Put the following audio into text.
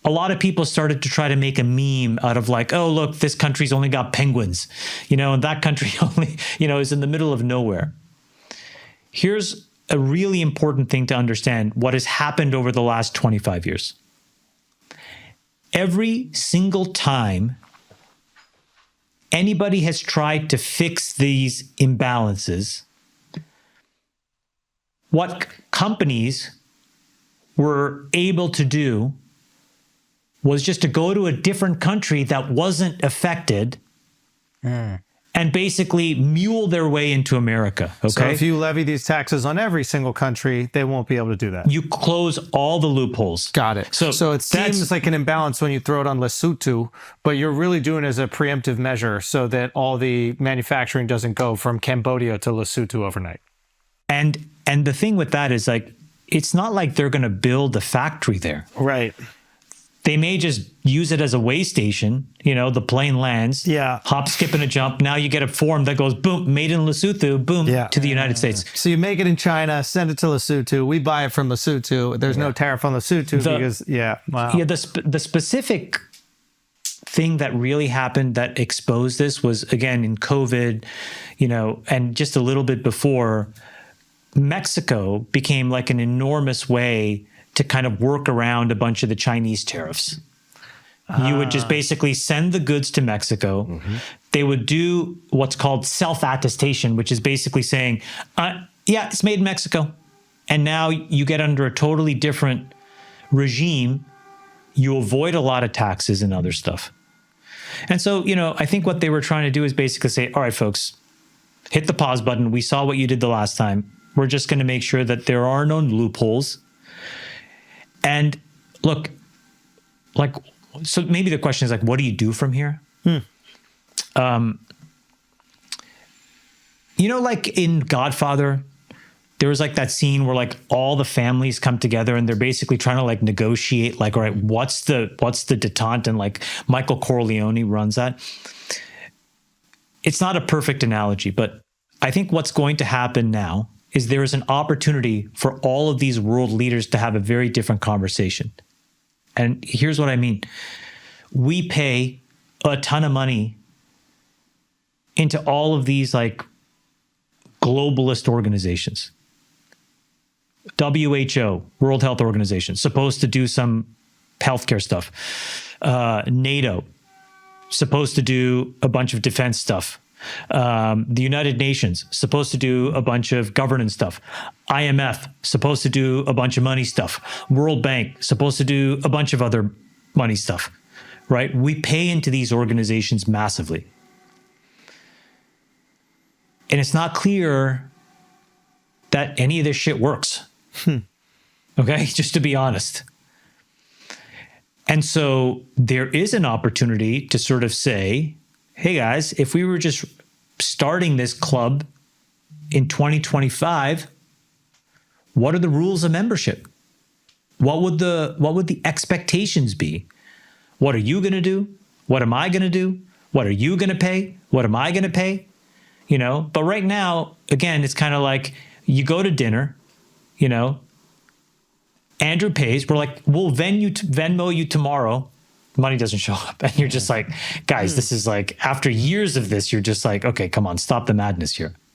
a lot of people started to try to make a meme out of like, oh, look, this country's only got penguins, and that country only, is in the middle of nowhere. Here's a really important thing to understand what has happened over the last 25 years. Every single time anybody has tried to fix these imbalances, what companies were able to do was just to go to a different country that wasn't affected and basically mule their way into America. Okay. So if you levy these taxes on every single country, they won't be able to do that. You close all the loopholes. Got it. So it seems like an imbalance when you throw it on Lesotho, but you're really doing it as a preemptive measure so that all the manufacturing doesn't go from Cambodia to Lesotho overnight. And the thing with that is like, it's not like they're going to build a factory there. Right. They may just use it as a way station. The plane lands, hop, skip, and a jump. Now you get a form that goes, boom, made in Lesotho, boom, to the United States. So you make it in China, send it to Lesotho. We buy it from Lesotho. There's no tariff on Lesotho because, wow. Yeah, the specific thing that really happened that exposed this was, again, in COVID, and just a little bit before, Mexico became like an enormous way to kind of work around a bunch of the Chinese tariffs. You would just basically send the goods to Mexico. Mm-hmm. They would do what's called self-attestation, which is basically saying, yeah, it's made in Mexico. And now you get under a totally different regime. You avoid a lot of taxes and other stuff. And so, I think what they were trying to do is basically say, all right, folks, hit the pause button. We saw what you did the last time. We're just going to make sure that there are no loopholes. And look, so maybe the question is like, what do you do from here? Like in Godfather, there was like that scene where like all the families come together and they're basically trying to like negotiate, like, all right, what's the detente? And like Michael Corleone runs that. It's not a perfect analogy, but I think what's going to happen now is there is an opportunity for all of these world leaders to have a very different conversation. And here's what I mean. We pay a ton of money into all of these like globalist organizations. WHO, World Health Organization, supposed to do some healthcare stuff. NATO, supposed to do a bunch of defense stuff. The United Nations, supposed to do a bunch of governance stuff. IMF, supposed to do a bunch of money stuff. World Bank, supposed to do a bunch of other money stuff, right? We pay into these organizations massively. And it's not clear that any of this shit works. Okay, just to be honest. And so there is an opportunity to sort of say, hey guys, if we were just starting this club in 2025, what are the rules of membership? What would the expectations be? What are you going to do? What am I going to do? What are you going to pay? What am I going to pay? But right now, again, it's kind of like you go to dinner, Andrew pays. We're like, we'll Venmo you tomorrow. Money doesn't show up. And you're just like, guys, this is like, after years of this, you're just like, okay, come on, stop the madness here.